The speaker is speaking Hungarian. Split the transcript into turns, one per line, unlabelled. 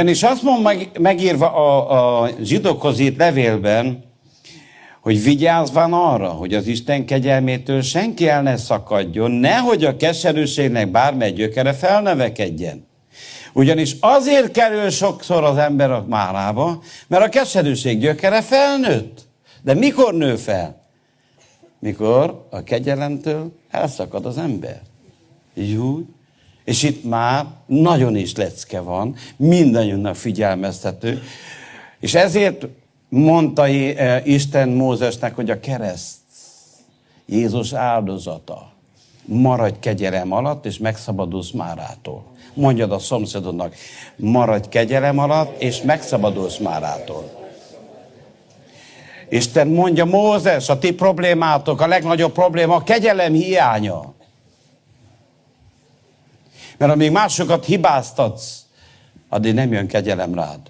És azt mondom megírva a zsidókhoz írt levélben, hogy vigyázzvan arra, hogy az Isten kegyelmétől senki el ne szakadjon, nehogy a keserűségnek bármely gyökere felnevekedjen. Ugyanis azért kerül sokszor az ember a márába, mert a keserűség gyökere felnőtt. De mikor nő fel? Mikor a kegyelemtől elszakad az ember. Jó. És itt már nagyon is lecke van, mindannyiunknak figyelmeztető. És ezért mondta Isten Mózesnek, hogy a kereszt, Jézus áldozata, maradj kegyelem alatt, és megszabadulsz márától. Mondjad a szomszédodnak, maradj kegyelem alatt, és megszabadulsz márától. Isten mondja, Mózes, a ti problémátok, a legnagyobb probléma a kegyelem hiánya. Mert amíg másokat hibáztatsz, addig nem jön kegyelem rád.